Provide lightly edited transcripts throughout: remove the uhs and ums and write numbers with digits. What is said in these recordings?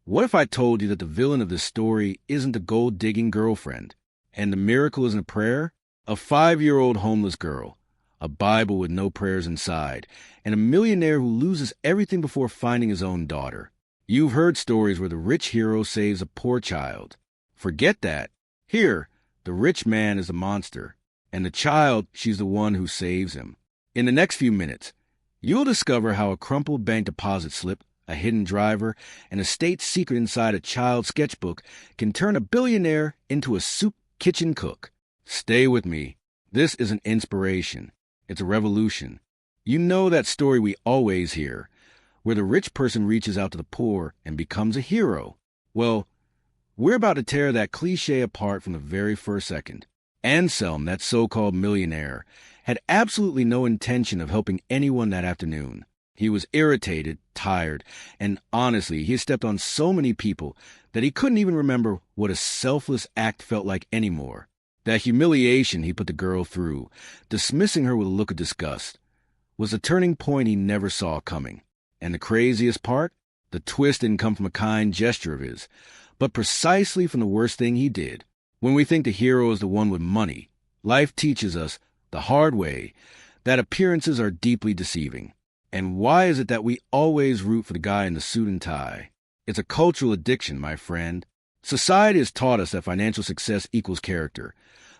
What if I told you that the villain of this story isn't the gold-digging girlfriend, and the miracle isn't a prayer? A 5-year-old homeless girl, a Bible with no prayers inside, and a millionaire who loses everything before finding his own daughter. You've heard stories where the rich hero saves a poor child. Forget that. Here, the rich man is the monster, and the child, she's the one who saves him. In the next few minutes, you'll discover how a crumpled bank deposit slip, a hidden driver, and a state secret inside a child's sketchbook can turn a billionaire into a soup kitchen cook. Stay with me. This is an inspiration. It's a revolution. You know that story we always hear, where the rich person reaches out to the poor and becomes a hero. Well, we're about to tear that cliche apart from the very first second. Anselm, that so-called millionaire, had absolutely no intention of helping anyone that afternoon. He was irritated, tired, and honestly, he had stepped on so many people that he couldn't even remember what a selfless act felt like anymore. That humiliation he put the girl through, dismissing her with a look of disgust, was a turning point he never saw coming. And the craziest part? The twist didn't come from a kind gesture of his, but precisely from the worst thing he did. When we think the hero is the one with money, life teaches us, the hard way, that appearances are deeply deceiving. And why is it that we always root for the guy in the suit and tie? It's a cultural addiction, my friend. Society has taught us that financial success equals character,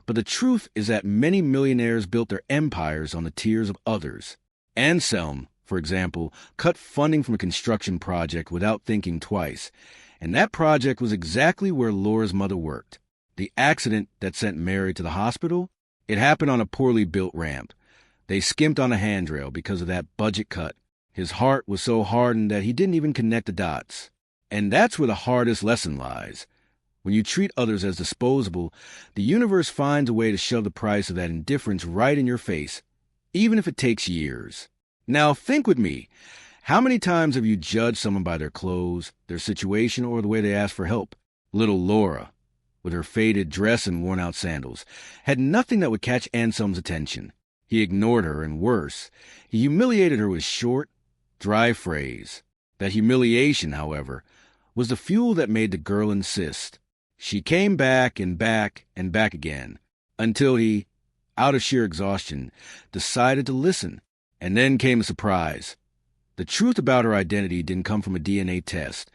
but the truth is that many millionaires built their empires on the tears of others. Anselm, for example, cut funding from a construction project without thinking twice, and that project was exactly where Laura's mother worked. The accident that sent Mary to the hospital? It happened on a poorly built ramp. They skimped on a handrail because of that budget cut. His heart was so hardened that he didn't even connect the dots. And that's where the hardest lesson lies. When you treat others as disposable, the universe finds a way to shove the price of that indifference right in your face, even if it takes years. Now think with me. How many times have you judged someone by their clothes, their situation, or the way they ask for help? Little Laura, with her faded dress and worn-out sandals, had nothing that would catch Anselm's attention. He ignored her, and worse, he humiliated her with short, dry phrase. That humiliation, however, was the fuel that made the girl insist. She came back and back and back again, until he, out of sheer exhaustion, decided to listen. And then came a surprise. The truth about her identity didn't come from a DNA test,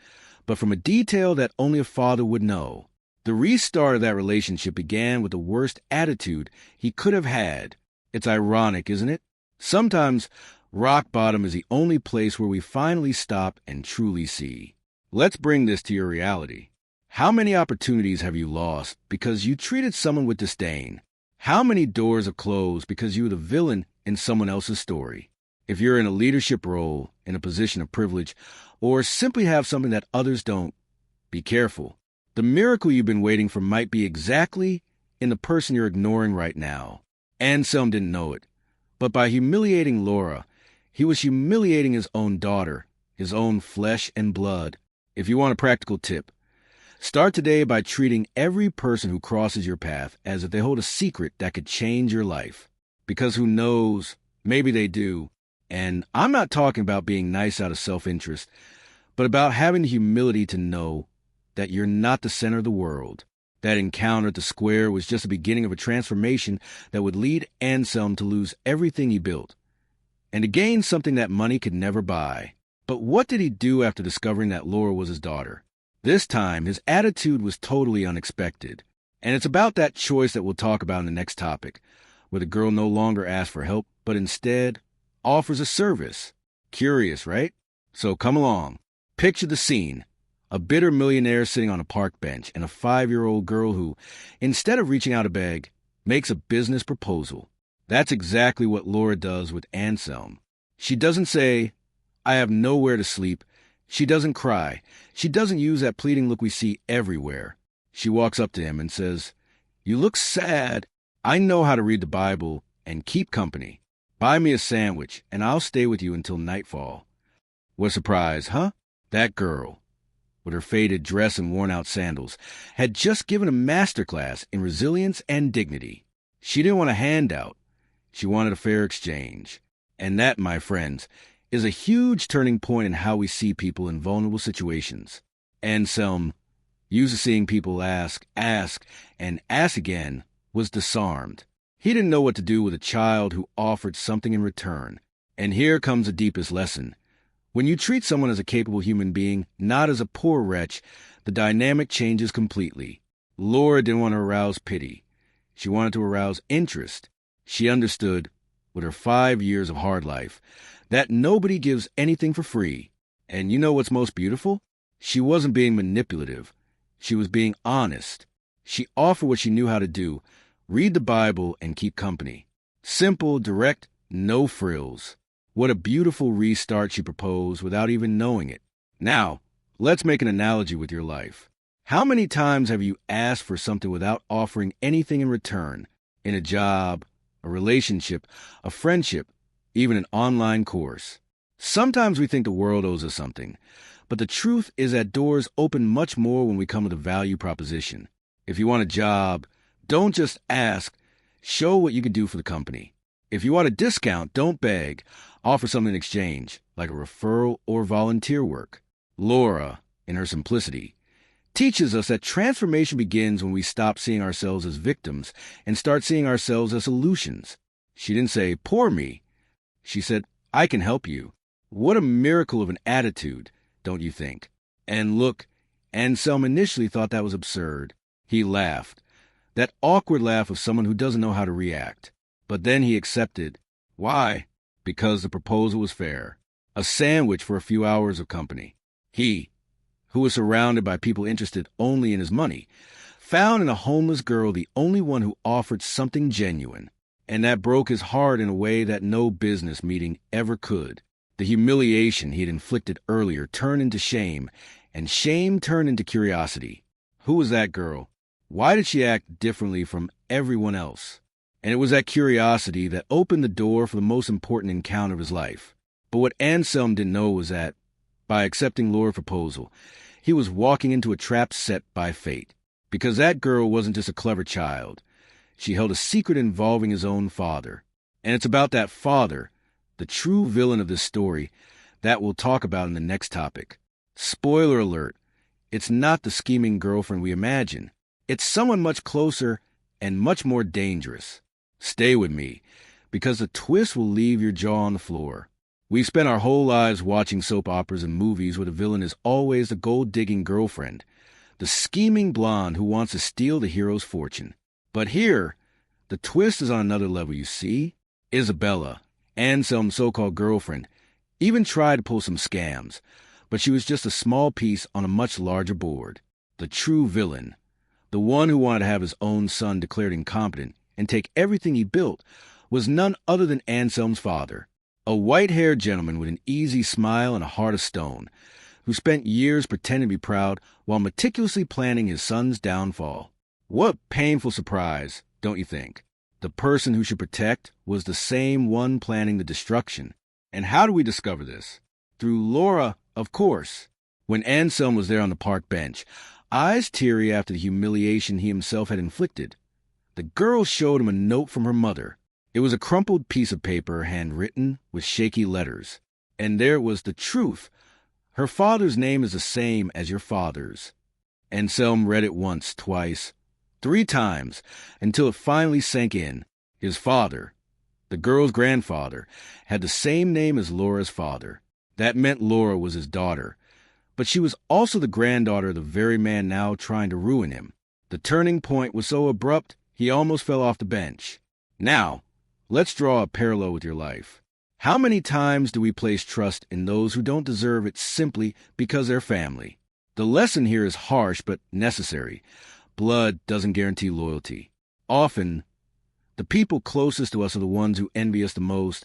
but from a detail that only a father would know. The restart of that relationship began with the worst attitude he could have had. It's ironic, isn't it? Sometimes rock bottom is the only place where we finally stop and truly see. Let's bring this to your reality. How many opportunities have you lost because you treated someone with disdain? How many doors have closed because you were the villain in someone else's story? If you're in a leadership role, in a position of privilege, or simply have something that others don't, be careful. The miracle you've been waiting for might be exactly in the person you're ignoring right now. Anselm didn't know it, but by humiliating Laura, he was humiliating his own daughter, his own flesh and blood. If you want a practical tip, start today by treating every person who crosses your path as if they hold a secret that could change your life. Because who knows, maybe they do. And I'm not talking about being nice out of self-interest, but about having the humility to know that you're not the center of the world. That encounter at the square was just the beginning of a transformation that would lead Anselm to lose everything he built, and to gain something that money could never buy. But what did he do after discovering that Laura was his daughter? This time, his attitude was totally unexpected. And it's about that choice that we'll talk about in the next topic, where the girl no longer asks for help, but instead offers a service. Curious, right? So come along. Picture the scene. A bitter millionaire sitting on a park bench and a 5-year-old girl who, instead of reaching out a beg, makes a business proposal. That's exactly what Laura does with Anselm. She doesn't say, "I have nowhere to sleep." She doesn't cry. She doesn't use that pleading look we see everywhere. She walks up to him and says, "You look sad. I know how to read the Bible and keep company. Buy me a sandwich, and I'll stay with you until nightfall." What a surprise, huh? That girl, with her faded dress and worn-out sandals, had just given a masterclass in resilience and dignity. She didn't want a handout. She wanted a fair exchange. And that, my friends, is a huge turning point in how we see people in vulnerable situations. Anselm, used to seeing people ask, and ask again, was disarmed. He didn't know what to do with a child who offered something in return. And here comes the deepest lesson. When you treat someone as a capable human being, not as a poor wretch, the dynamic changes completely. Laura didn't want to arouse pity. She wanted to arouse interest. She understood, with her 5 years of hard life, that nobody gives anything for free. And you know what's most beautiful? She wasn't being manipulative. She was being honest. She offered what she knew how to do: read the Bible and keep company. Simple, direct, no frills. What a beautiful restart she proposed without even knowing it. Now, let's make an analogy with your life. How many times have you asked for something without offering anything in return? In a job, a relationship, a friendship, even an online course. Sometimes we think the world owes us something, but the truth is that doors open much more when we come with a value proposition. If you want a job, don't just ask, show what you can do for the company. If you want a discount, don't beg, offer something in exchange, like a referral or volunteer work. Laura, in her simplicity, teaches us that transformation begins when we stop seeing ourselves as victims and start seeing ourselves as solutions. She didn't say, poor me. She said, I can help you. What a miracle of an attitude, don't you think? And look, Anselm initially thought that was absurd. He laughed. That awkward laugh of someone who doesn't know how to react. But then he accepted. Why? Because the proposal was fair. A sandwich for a few hours of company. He, who was surrounded by people interested only in his money, found in a homeless girl the only one who offered something genuine. And that broke his heart in a way that no business meeting ever could. The humiliation he had inflicted earlier turned into shame, and shame turned into curiosity. Who was that girl? Why did she act differently from everyone else? And it was that curiosity that opened the door for the most important encounter of his life. But what Anselm didn't know was that, by accepting Laura's proposal, he was walking into a trap set by fate. Because that girl wasn't just a clever child. She held a secret involving his own father. And it's about that father, the true villain of this story, that we'll talk about in the next topic. Spoiler alert, it's not the scheming girlfriend we imagine. It's someone much closer and much more dangerous. Stay with me, because the twist will leave your jaw on the floor. We've spent our whole lives watching soap operas and movies where the villain is always the gold-digging girlfriend, the scheming blonde who wants to steal the hero's fortune. But here, the twist is on another level, you see. Isabella, Anselm's so-called girlfriend, even tried to pull some scams, but she was just a small piece on a much larger board. The true villain, the one who wanted to have his own son declared incompetent and take everything he built, was none other than Anselm's father, a white-haired gentleman with an easy smile and a heart of stone, who spent years pretending to be proud while meticulously planning his son's downfall. What painful surprise, don't you think? The person who should protect was the same one planning the destruction. And how do we discover this? Through Laura, of course. When Anselm was there on the park bench, eyes teary after the humiliation he himself had inflicted, the girl showed him a note from her mother. It was a crumpled piece of paper, handwritten with shaky letters. And there was the truth. Her father's name is the same as your father's. Anselm read it once, twice, 3 times, until it finally sank in. His father, the girl's grandfather, had the same name as Laura's father. That meant Laura was his daughter. But she was also the granddaughter of the very man now trying to ruin him. The turning point was so abrupt, he almost fell off the bench. Now, let's draw a parallel with your life. How many times do we place trust in those who don't deserve it simply because they're family? The lesson here is harsh but necessary. Blood doesn't guarantee loyalty. Often, the people closest to us are the ones who envy us the most,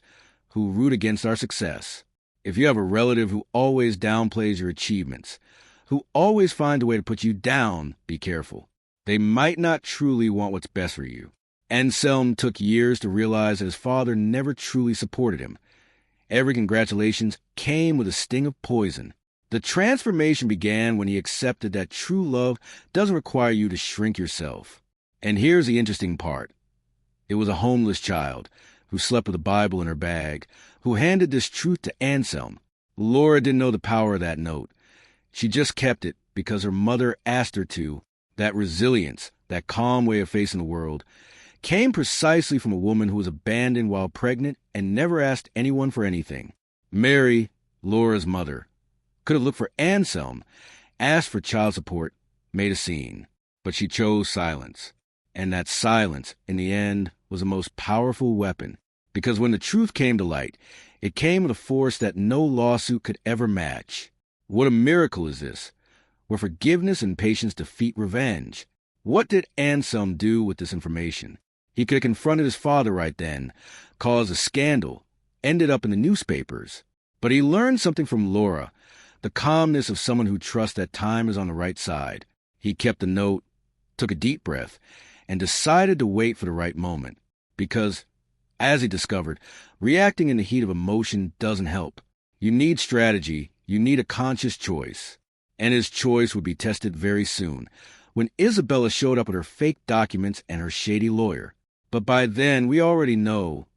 who root against our success. If you have a relative who always downplays your achievements, who always finds a way to put you down, be careful. They might not truly want what's best for you. Anselm took years to realize that his father never truly supported him. Every congratulations came with a sting of poison. The transformation began when he accepted that true love doesn't require you to shrink yourself. And here's the interesting part. It was a homeless child who slept with a Bible in her bag, who handed this truth to Anselm. Laura didn't know the power of that note. She just kept it because her mother asked her to. That resilience, that calm way of facing the world, came precisely from a woman who was abandoned while pregnant and never asked anyone for anything. Mary, Laura's mother, could have looked for Anselm, asked for child support, made a scene. But she chose silence. And that silence, in the end, was the most powerful weapon. Because when the truth came to light, it came with a force that no lawsuit could ever match. What a miracle is this, where forgiveness and patience defeat revenge. What did Anselm do with this information? He could have confronted his father right then, caused a scandal, ended up in the newspapers. But he learned something from Laura, the calmness of someone who trusts that time is on the right side. He kept the note, took a deep breath, and decided to wait for the right moment. Because, as he discovered, reacting in the heat of emotion doesn't help. You need strategy, you need a conscious choice. And his choice would be tested very soon, when Isabella showed up with her fake documents and her shady lawyer. But by then, we already know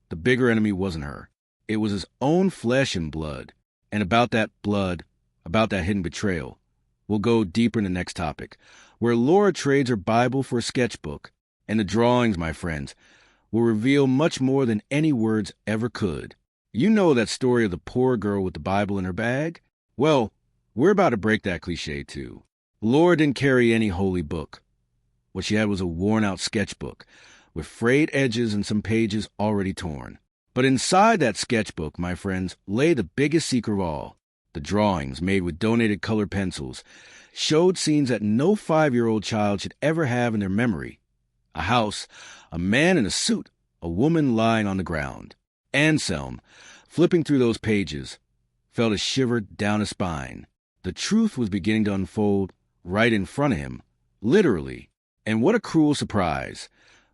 the bigger enemy wasn't her. It was his own flesh and blood. And about that blood, about that hidden betrayal, we'll go deeper in the next topic, where Laura trades her Bible for a sketchbook. And the drawings, my friends, will reveal much more than any words ever could. You know that story of the poor girl with the Bible in her bag? Well, we're about to break that cliche too. Laura didn't carry any holy book. What she had was a worn-out sketchbook with frayed edges and some pages already torn. But inside that sketchbook, my friends, lay the biggest secret of all. The drawings, made with donated colored pencils, showed scenes that no 5-year-old child should ever have in their memory. A house, a man in a suit, a woman lying on the ground. Anselm, flipping through those pages, felt a shiver down his spine. The truth was beginning to unfold right in front of him, literally. And what a cruel surprise.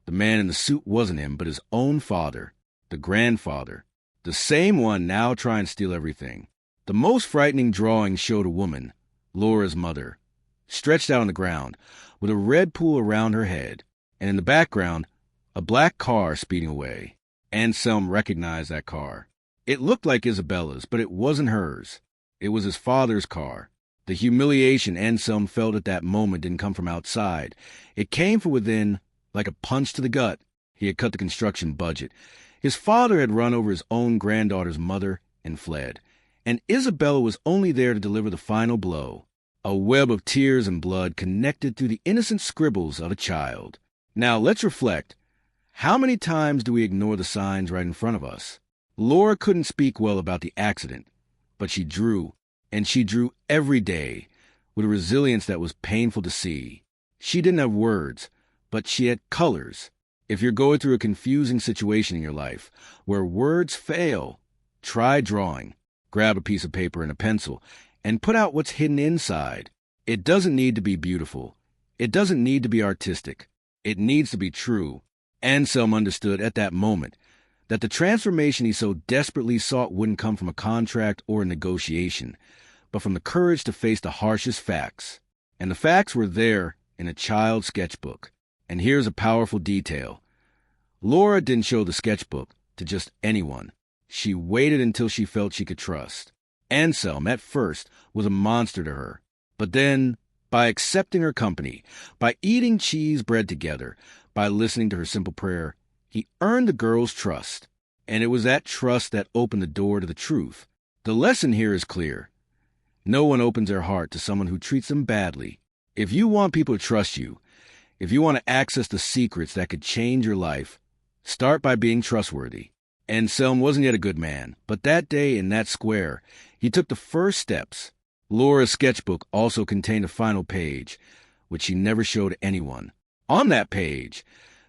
The man in the suit wasn't him, but his own father, the grandfather, the same one now trying to steal everything. The most frightening drawing showed a woman, Laura's mother, stretched out on the ground, with a red pool around her head, and in the background, a black car speeding away. Anselm recognized that car. It looked like Isabella's, but it wasn't hers. It was his father's car. The humiliation Anselm felt at that moment didn't come from outside. It came from within, like a punch to the gut. He had cut the construction budget. His father had run over his own granddaughter's mother and fled. And Isabella was only there to deliver the final blow. A web of tears and blood connected through the innocent scribbles of a child. Now let's reflect. How many times do we ignore the signs right in front of us? Laura couldn't speak well about the accident, but she drew, and she drew every day with a resilience that was painful to see. She didn't have words, but she had colors. If you're going through a confusing situation in your life where words fail, try drawing. Grab a piece of paper and a pencil and put out what's hidden inside. It doesn't need to be beautiful. It doesn't need to be artistic. It needs to be true. Anselm understood at that moment that the transformation he so desperately sought wouldn't come from a contract or a negotiation, but from the courage to face the harshest facts. And the facts were there in a child's sketchbook. And here's a powerful detail. Laura didn't show the sketchbook to just anyone. She waited until she felt she could trust. Anselm, at first, was a monster to her. But then, by accepting her company, by eating cheese bread together, by listening to her simple prayer, he earned the girl's trust. And it was that trust that opened the door to the truth. The lesson here is clear. No one opens their heart to someone who treats them badly. If you want people to trust you, if you want to access the secrets that could change your life, start by being trustworthy. Anselm wasn't yet a good man, but that day in that square, he took the first steps. Laura's sketchbook also contained a final page, which she never showed anyone. On that page,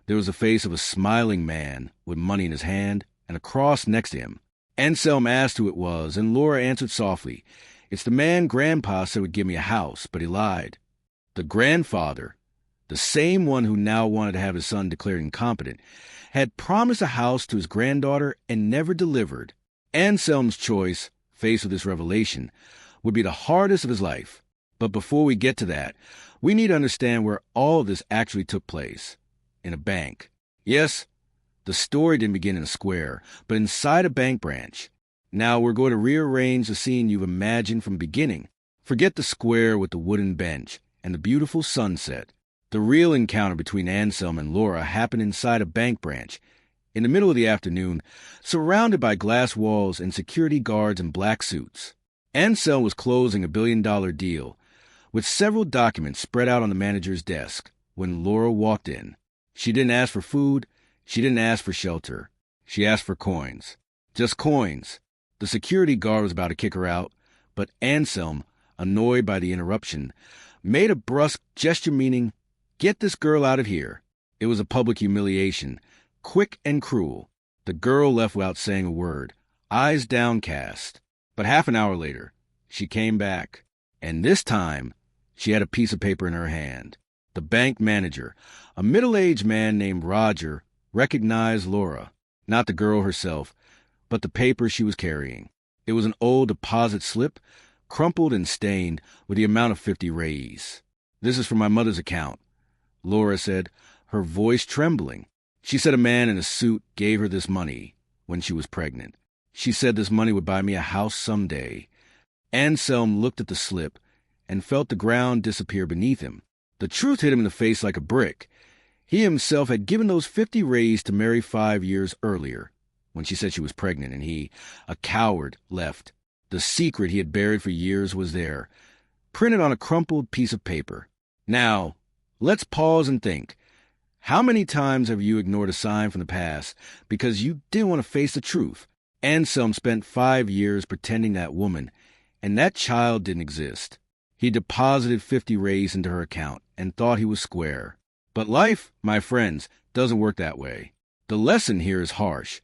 there was the face of a smiling man with money in his hand and a cross next to him. Anselm asked who it was, and Laura answered softly, "It's the man Grandpa said would give me a house, but he lied." The grandfather, the same one who now wanted to have his son declared incompetent, had promised a house to his granddaughter and never delivered. Anselm's choice, faced with this revelation, would be the hardest of his life. But before we get to that, we need to understand where all of this actually took place. In a bank. Yes, the story didn't begin in a square, but inside a bank branch. Now we're going to rearrange the scene you've imagined from the beginning. Forget the square with the wooden bench and the beautiful sunset. The real encounter between Anselm and Laura happened inside a bank branch, in the middle of the afternoon, surrounded by glass walls and security guards in black suits. Anselm was closing a billion-dollar deal, with several documents spread out on the manager's desk, when Laura walked in. She didn't ask for food. She didn't ask for shelter. She asked for coins. Just coins. The security guard was about to kick her out, but Anselm, annoyed by the interruption, made a brusque gesture meaning, "Get this girl out of here." It was a public humiliation, quick and cruel. The girl left without saying a word, eyes downcast. But half an hour later, she came back, and this time she had a piece of paper in her hand. The bank manager, a middle-aged man named Roger, recognized Laura, not the girl herself, but the paper she was carrying. It was an old deposit slip, crumpled and stained with the amount of 50 rays. "This is from my mother's account," Laura said, her voice trembling. She said a man in a suit gave her this money when she was pregnant. She said this money would buy me a house someday. Anselm looked at the slip and felt the ground disappear beneath him. The truth hit him in the face like a brick. He himself had given those 50 rays to Mary 5 years earlier, when she said she was pregnant, and he, a coward, left. The secret he had buried for years was there, printed on a crumpled piece of paper. Now, let's pause and think. How many times have you ignored a sign from the past because you didn't want to face the truth? Anselm spent 5 years pretending that woman and that child didn't exist. He deposited 50 rays into her account and thought he was square. But life, my friends, doesn't work that way. The lesson here is harsh.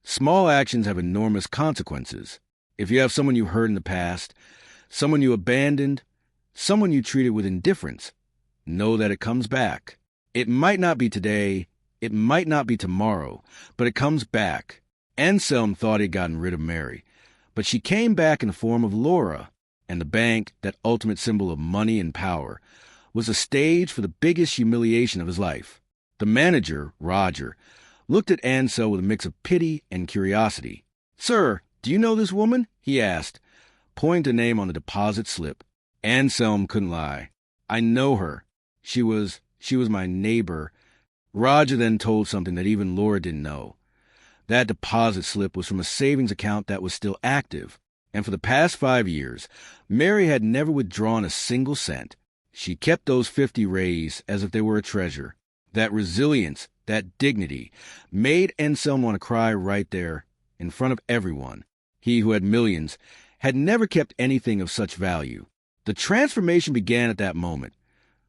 Small actions have enormous consequences. If you have someone you hurt in the past, someone you abandoned, someone you treated with indifference, know that it comes back. It might not be today, it might not be tomorrow, but it comes back. Anselm thought he'd gotten rid of Mary, but she came back in the form of Laura, and the bank, that ultimate symbol of money and power, was a stage for the biggest humiliation of his life. The manager, Roger, looked at Anselm with a mix of pity and curiosity. "Sir, do you know this woman?" he asked, pointing to the name on the deposit slip. Anselm couldn't lie. "I know her. She was my neighbor." Roger then told something that even Laura didn't know. That deposit slip was from a savings account that was still active, and for the past 5 years, Mary had never withdrawn a single cent. She kept those 50 rays as if they were a treasure. That resilience, that dignity, made Anselm want to cry right there, in front of everyone. He who had millions had never kept anything of such value. The transformation began at that moment,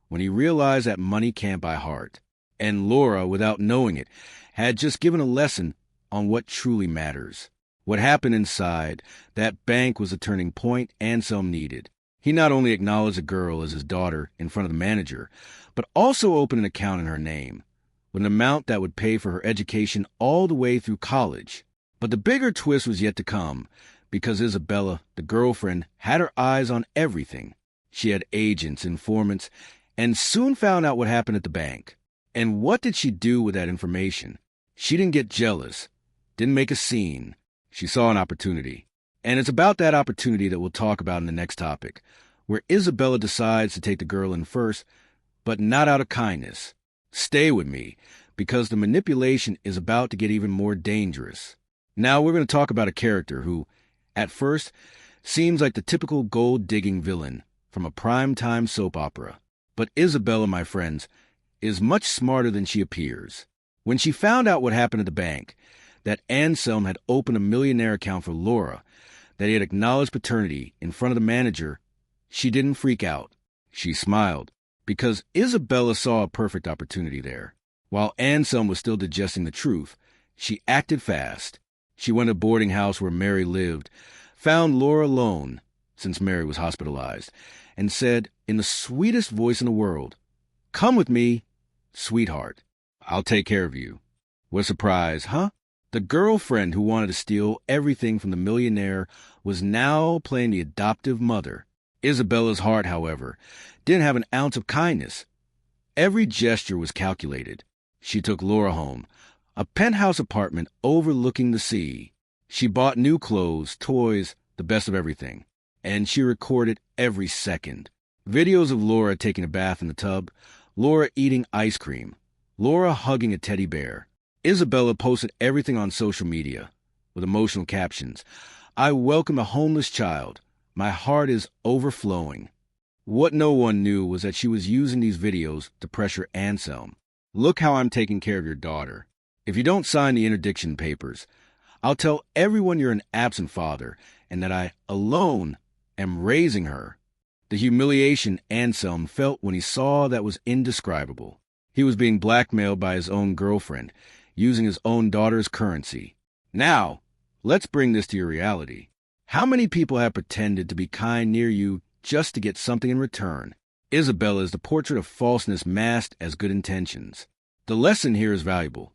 when he realized that money can't buy heart. And Laura, without knowing it, had just given a lesson on what truly matters. What happened inside that bank was the turning point Anselm needed. He not only acknowledged the girl as his daughter in front of the manager, but also opened an account in her name, with an amount that would pay for her education all the way through college. But the bigger twist was yet to come, because Isabella, the girlfriend, had her eyes on everything. She had agents, informants, and soon found out what happened at the bank. And what did she do with that information? She didn't get jealous, didn't make a scene. She saw an opportunity. And it's about that opportunity that we'll talk about in the next topic, where Isabella decides to take the girl in first, but not out of kindness. Stay with me, because the manipulation is about to get even more dangerous. Now we're going to talk about a character who, at first, seems like the typical gold-digging villain from a prime-time soap opera. But Isabella, my friends, is much smarter than she appears. When she found out what happened at the bank, that Anselm had opened a Millionaire account for Laura, that he had acknowledged paternity in front of the manager, she didn't freak out. She smiled, because Isabella saw a perfect opportunity there. While Anselm was still digesting the truth, she acted fast. She went to a boarding house where Mary lived, found Laura alone, since Mary was hospitalized, and said, in the sweetest voice in the world, "Come with me, sweetheart. I'll take care of you." What a surprise, huh? The girlfriend who wanted to steal everything from the millionaire was now playing the adoptive mother. Isabella's heart, however, didn't have an ounce of kindness. Every gesture was calculated. She took Laura home, a penthouse apartment overlooking the sea. She bought new clothes, toys, the best of everything. and she recorded every second. Videos of Laura taking a bath in the tub, Laura eating ice cream, Laura hugging a teddy bear. Isabella posted everything on social media with emotional captions. "I welcome a homeless child. My heart is overflowing." What no one knew was that she was using these videos to pressure Anselm. "Look how I'm taking care of your daughter. If you don't sign the interdiction papers, I'll tell everyone you're an absent father and that I alone am raising her." The humiliation Anselm felt when he saw that was indescribable. He was being blackmailed by his own girlfriend, using his own daughter's currency. Now, let's bring this to your reality. How many people have pretended to be kind near you just to get something in return? Isabella is the portrait of falseness masked as good intentions. The lesson here is valuable.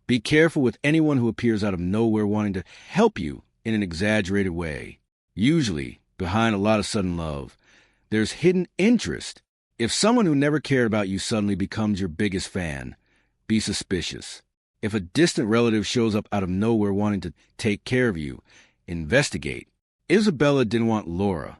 Be careful with anyone who appears out of nowhere wanting to help you in an exaggerated way. Usually, behind a lot of sudden love, there's hidden interest. If someone who never cared about you suddenly becomes your biggest fan, be suspicious. If a distant relative shows up out of nowhere wanting to take care of you, investigate. Isabella didn't want Laura.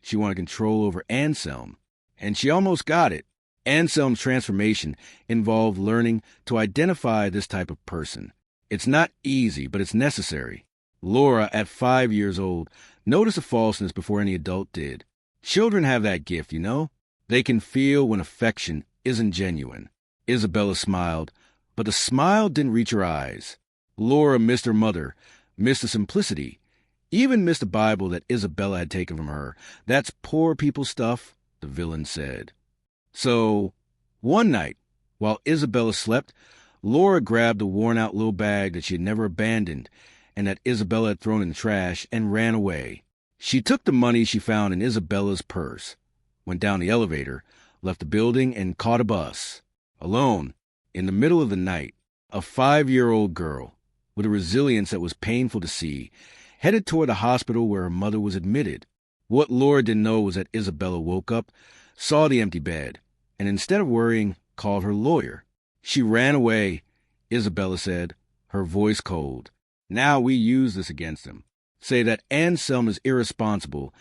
She wanted control over Anselm, and she almost got it. Anselm's transformation involved learning to identify this type of person. It's not easy, but it's necessary. Laura, at 5 years old, noticed a falseness before any adult did. Children have that gift, you know? They can feel when affection isn't genuine. Isabella smiled, but the smile didn't reach her eyes. Laura missed her mother, missed the simplicity, even missed the Bible that Isabella had taken from her. "That's poor people stuff," the villain said. So, one night, while Isabella slept, Laura grabbed a worn-out little bag that she had never abandoned and that Isabella had thrown in the trash and ran away. She took the money she found in Isabella's purse, went down the elevator, left the building, and caught a bus. Alone, in the middle of the night, a 5-year-old girl, with a resilience that was painful to see, headed toward the hospital where her mother was admitted. What Laura didn't know was that Isabella woke up, saw the empty bed, and instead of worrying, called her lawyer. "She ran away," Isabella said, her voice cold. "Now we use this against him. Say that Anselm is irresponsible,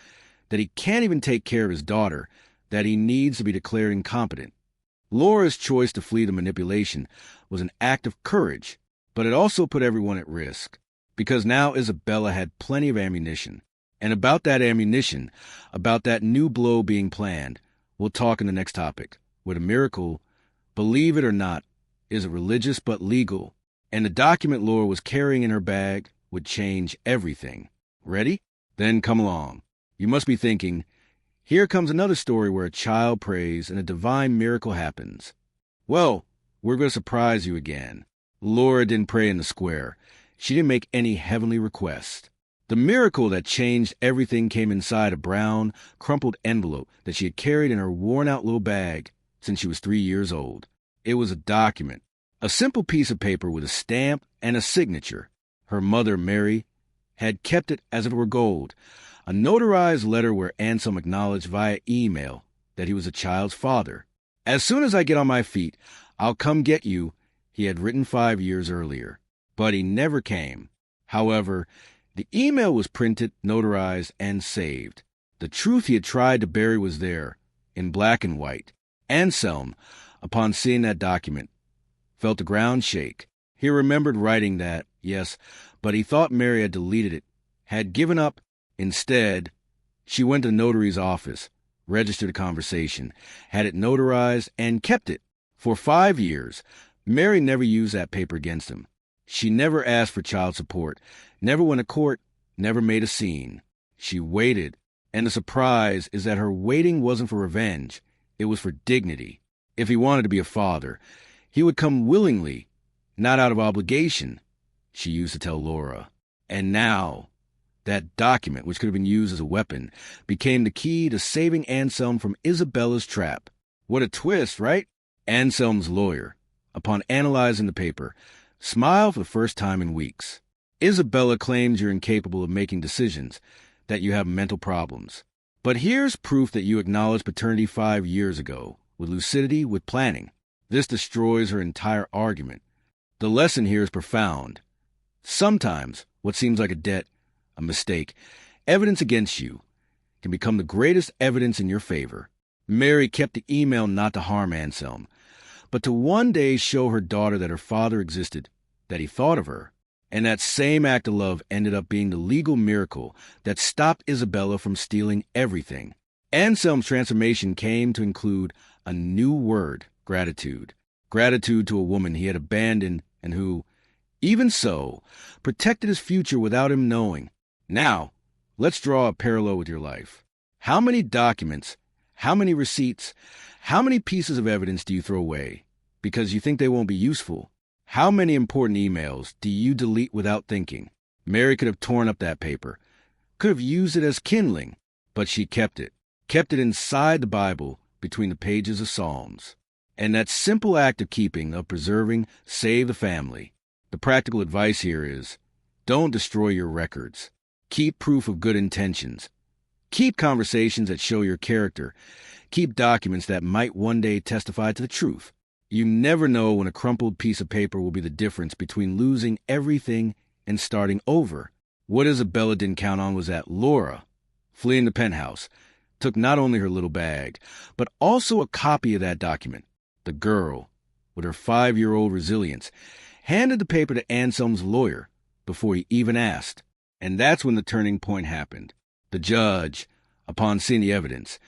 that he can't even take care of his daughter, that he needs to be declared incompetent." Laura's choice to flee the manipulation was an act of courage, but it also put everyone at risk, because now Isabella had plenty of ammunition. And about that ammunition, about that new blow being planned, we'll talk in the next topic, where the miracle, believe it or not, isn't religious but legal, and the document Laura was carrying in her bag would change everything. Ready? Then come along. You must be thinking, here comes another story where a child prays and a divine miracle happens. Well, we're going to surprise you again. Laura didn't pray in the square. She didn't make any heavenly request. The miracle that changed everything came inside a brown, crumpled envelope that she had carried in her worn-out little bag since she was 3 years old. It was a document, a simple piece of paper with a stamp and a signature. Her mother, Mary, had kept it as if it were gold, a notarized letter where Anselm acknowledged via email that he was a child's father. "As soon as I get on my feet, I'll come get you," he had written 5 years earlier. But he never came. However, the email was printed, notarized, and saved. The truth he had tried to bury was there, in black and white. Anselm, upon seeing that document, felt the ground shake. He remembered writing that, yes, but he thought Mary had deleted it, had given up. Instead, she went to the notary's office, registered a conversation, had it notarized, and kept it. For 5 years, Mary never used that paper against him. She never asked for child support, never went to court, never made a scene. She waited, and the surprise is that her waiting wasn't for revenge. It was for dignity. If he wanted to be a father, he would come willingly, not out of obligation, she used to tell Laura. And now, that document, which could have been used as a weapon, became the key to saving Anselm from Isabella's trap. What a twist, right? Anselm's lawyer, upon analyzing the paper, smiled for the first time in weeks. "Isabella claims you're incapable of making decisions, that you have mental problems. But here's proof that you acknowledged paternity 5 years ago, with lucidity, with planning." This destroys her entire argument. The lesson here is profound. Sometimes, what seems like a debt, a mistake, evidence against you, can become the greatest evidence in your favor. Mary kept the email not to harm Anselm, but to one day show her daughter that her father existed, that he thought of her. And that same act of love ended up being the legal miracle that stopped Isabella from stealing everything. Anselm's transformation came to include a new word, gratitude. Gratitude to a woman he had abandoned and who, even so, protected his future without him knowing. Now, let's draw a parallel with your life. How many documents, how many receipts, how many pieces of evidence do you throw away because you think they won't be useful? How many important emails do you delete without thinking? Mary could have torn up that paper, could have used it as kindling, but she kept it inside the Bible between the pages of Psalms. And that simple act of keeping, of preserving, saved the family. The practical advice here is, don't destroy your records. Keep proof of good intentions. Keep conversations that show your character. Keep documents that might one day testify to the truth. You never know when a crumpled piece of paper will be the difference between losing everything and starting over. What Isabella didn't count on was that Laura, fleeing the penthouse, took not only her little bag, but also a copy of that document. The girl, with her 5-year-old resilience, handed the paper to Anselm's lawyer before he even asked. And that's when the turning point happened. The judge, upon seeing the evidence,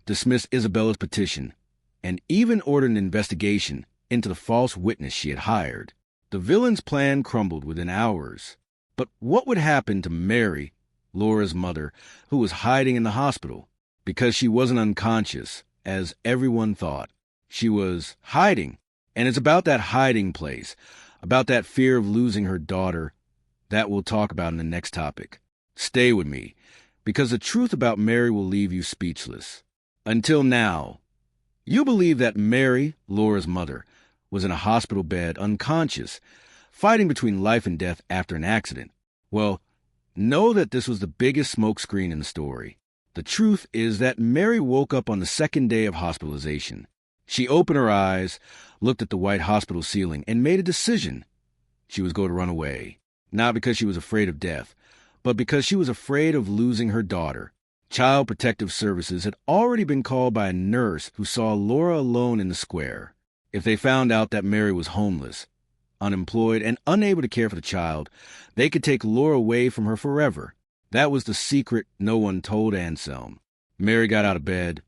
dismissed Isabella's petition and even ordered an investigation into the false witness she had hired. The villain's plan crumbled within hours. But what would happen to Mary, Laura's mother, who was hiding in the hospital? Because she wasn't unconscious, as everyone thought. She was hiding. And it's about that hiding place, about that fear of losing her daughter, that we'll talk about in the next topic. Stay with me, because the truth about Mary will leave you speechless. Until now, you believe that Mary, Laura's mother, was in a hospital bed, unconscious, fighting between life and death after an accident. Well, know that this was the biggest smokescreen in the story. The truth is that Mary woke up on the second day of hospitalization. She opened her eyes, looked at the white hospital ceiling, and made a decision. She was going to run away, not because she was afraid of death, but because she was afraid of losing her daughter. Child Protective Services had already been called by a nurse who saw Laura alone in the square. If they found out that Mary was homeless, unemployed, and unable to care for the child, they could take Laura away from her forever. That was the secret no one told Anselm. Mary got out of bed,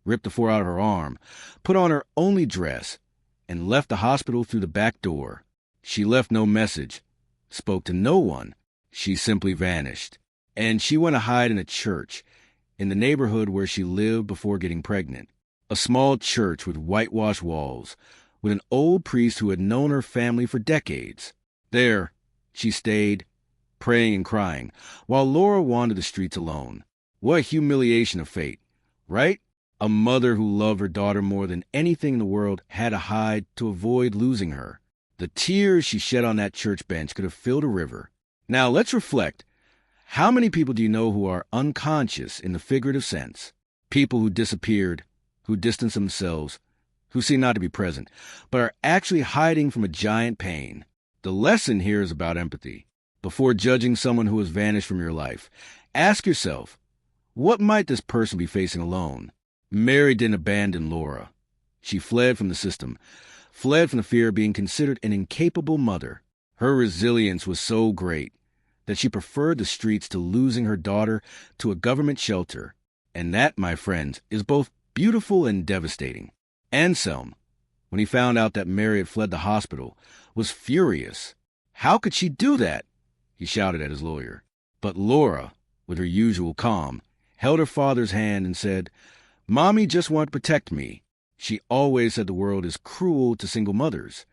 ripped the 4 out of her arm, put on her only dress, and left the hospital through the back door. She left no message, spoke to no one. She simply vanished. And she went to hide in a church, in the neighborhood where she lived before getting pregnant. A small church with whitewashed walls, with an old priest who had known her family for decades. There, she stayed, praying and crying, while Laura wandered the streets alone. What humiliation of fate, right? A mother who loved her daughter more than anything in the world had to hide to avoid losing her. The tears she shed on that church bench could have filled a river. Now let's reflect. How many people do you know who are unconscious in the figurative sense? People who disappeared, who distance themselves, who seem not to be present, but are actually hiding from a giant pain. The lesson here is about empathy. Before judging someone who has vanished from your life, ask yourself, what might this person be facing alone? Mary didn't abandon Laura. She fled from the system, fled from the fear of being considered an incapable mother. Her resilience was so great that she preferred the streets to losing her daughter to a government shelter. And that, my friends, is both beautiful and devastating. Anselm, when he found out that Mary had fled the hospital, was furious. How could she do that? He shouted at his lawyer. But Laura, with her usual calm, held her father's hand and said, "Mommy just wanted to protect me." She always said the world is cruel to single mothers.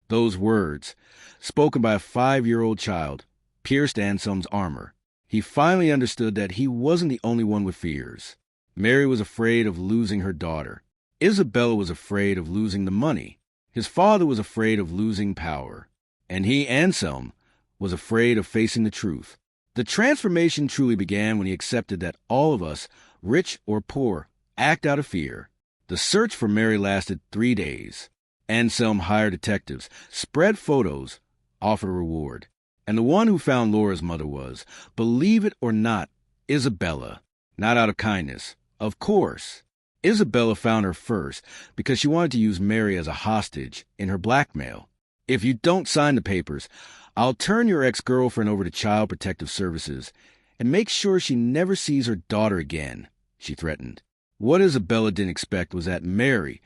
Those words, spoken by a 5-year-old child, pierced Anselm's armor. He finally understood that he wasn't the only one with fears. Mary was afraid of losing her daughter. Isabella was afraid of losing the money. His father was afraid of losing power. And he, Anselm, was afraid of facing the truth. The transformation truly began when he accepted that all of us, rich or poor, act out of fear. The search for Mary lasted 3 days. Anselm hired detectives, spread photos, offered a reward. And the one who found Laura's mother was, believe it or not, Isabella. not out of kindness. Of course. Isabella found her first because she wanted to use Mary as a hostage in her blackmail. If you don't sign the papers, I'll turn your ex-girlfriend over to Child Protective Services and make sure she never sees her daughter again, she threatened. What Isabella didn't expect was that Mary,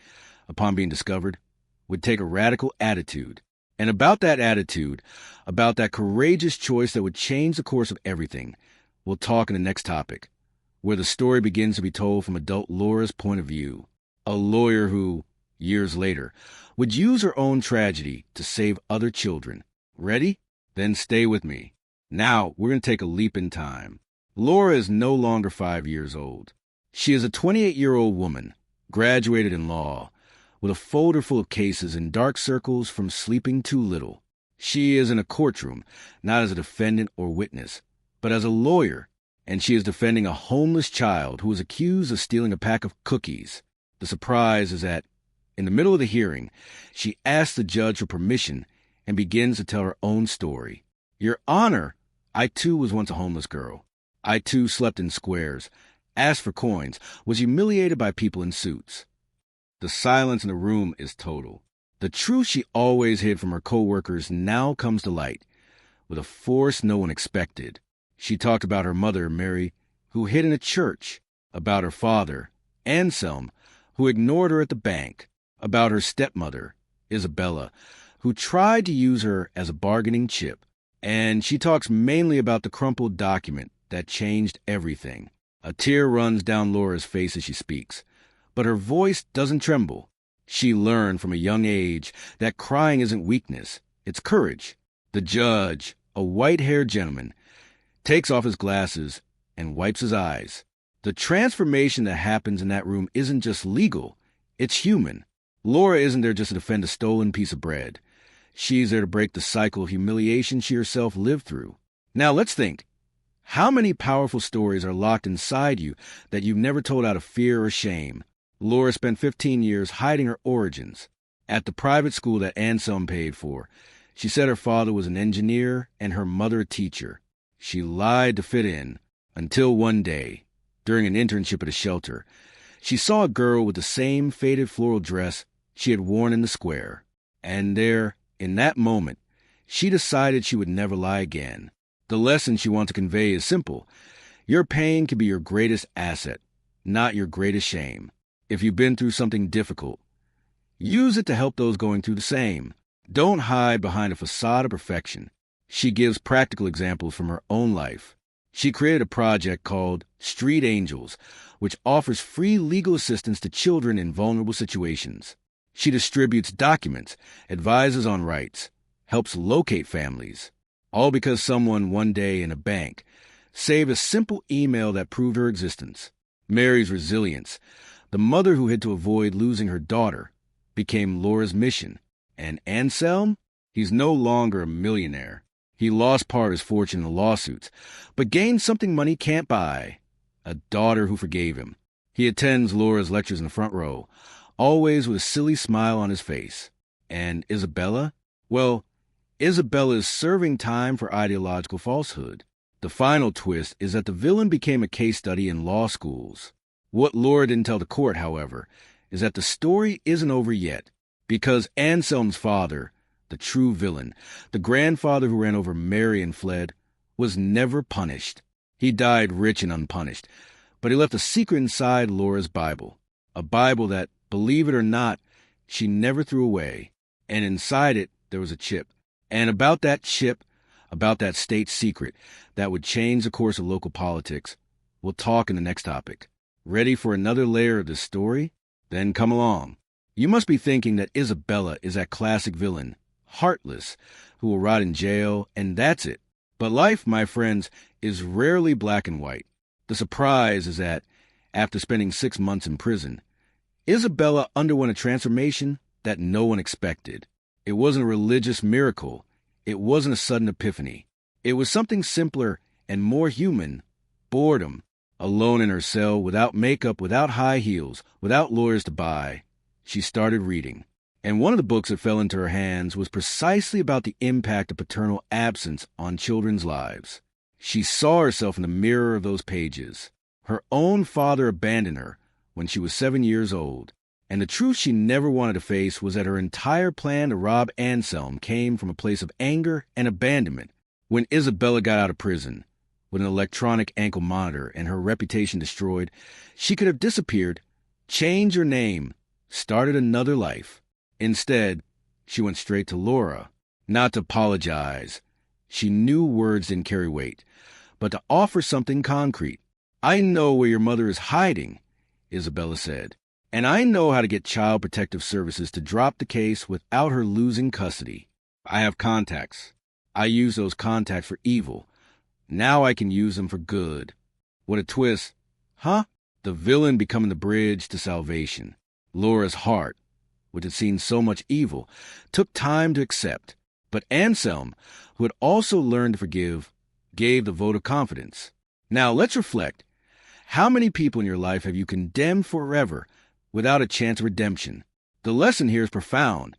upon being discovered, would take a radical attitude. And about that attitude, about that courageous choice that would change the course of everything, we'll talk in the next topic, where the story begins to be told from adult Laura's point of view. A lawyer who, years later, would use her own tragedy to save other children. Ready? Then stay with me. Now, we're going to take a leap in time. Laura is no longer 5 years old. She is a 28-year-old woman, graduated in law, with a folder full of cases in dark circles from sleeping too little. She is in a courtroom, not as a defendant or witness, but as a lawyer, and she is defending a homeless child who is accused of stealing a pack of cookies. The surprise is that, in the middle of the hearing, she asks the judge for permission and begins to tell her own story. Your Honor, I too was once a homeless girl. I too slept in squares, asked for coins, was humiliated by people in suits. The silence in the room is total. The truth she always hid from her co-workers now comes to light, with a force no one expected. She talked about her mother, Mary, who hid in a church, about her father, Anselm, who ignored her at the bank, about her stepmother, Isabella, who tried to use her as a bargaining chip, and she talks mainly about the crumpled document that changed everything. A tear runs down Laura's face as she speaks, but her voice doesn't tremble. She learned from a young age that crying isn't weakness, it's courage. The judge, a white-haired gentleman, takes off his glasses and wipes his eyes. The transformation that happens in that room isn't just legal, it's human. Laura isn't there just to defend a stolen piece of bread. She's there to break the cycle of humiliation she herself lived through. Now let's think. How many powerful stories are locked inside you that you've never told out of fear or shame? Laura spent 15 years hiding her origins. At the private school that Anselm paid for, she said her father was an engineer and her mother a teacher. She lied to fit in, until one day, during an internship at a shelter, she saw a girl with the same faded floral dress she had worn in the square. And there, in that moment, she decided she would never lie again. The lesson she wants to convey is simple. Your pain can be your greatest asset, not your greatest shame. If you've been through something difficult, use it to help those going through the same. Don't hide behind a facade of perfection. She gives practical examples from her own life. She created a project called Street Angels, which offers free legal assistance to children in vulnerable situations. She distributes documents, advises on rights, helps locate families, all because someone one day in a bank saved a simple email that proved her existence. Mary's resilience, the mother who had to avoid losing her daughter, became Laura's mission. And Anselm? He's no longer a millionaire. He lost part of his fortune in the lawsuits, but gained something money can't buy, a daughter who forgave him. He attends Laura's lectures in the front row, always with a silly smile on his face. And Isabella? Well, Isabella is serving time for ideological falsehood. The final twist is that the villain became a case study in law schools. What Laura didn't tell the court, however, is that the story isn't over yet, because Anselm's father, the true villain, the grandfather who ran over Mary and fled, was never punished. He died rich and unpunished, but he left a secret inside Laura's Bible, a Bible that, believe it or not, she never threw away, and inside it there was a chip. And about that chip, about that state secret that would change the course of local politics, we'll talk in the next topic. Ready for another layer of this story? Then come along. You must be thinking that Isabella is that classic villain, heartless, who will rot in jail, and that's it. But life, my friends, is rarely black and white. The surprise is that, after spending 6 months in prison, Isabella underwent a transformation that no one expected. It wasn't a religious miracle. It wasn't a sudden epiphany. It was something simpler and more human: boredom. Alone in her cell, without makeup, without high heels, without lawyers to buy, she started reading. And one of the books that fell into her hands was precisely about the impact of paternal absence on children's lives. She saw herself in the mirror of those pages. Her own father abandoned her when she was 7 years old, and the truth she never wanted to face was that her entire plan to rob Anselm came from a place of anger and abandonment. When Isabella got out of prison, with an electronic ankle monitor and her reputation destroyed, she could have disappeared, changed her name, started another life. Instead, she went straight to Laura, not to apologize. She knew words didn't carry weight, but to offer something concrete. "I know where your mother is hiding," Isabella said, "and I know how to get Child Protective Services to drop the case without her losing custody. I have contacts. I use those contacts for evil. Now I can use them for good." What a twist. Huh? The villain becoming the bridge to salvation. Laura's heart, which had seen so much evil, took time to accept. But Anselm, who had also learned to forgive, gave the vote of confidence. Now let's reflect. How many people in your life have you condemned forever without a chance of redemption? The lesson here is profound.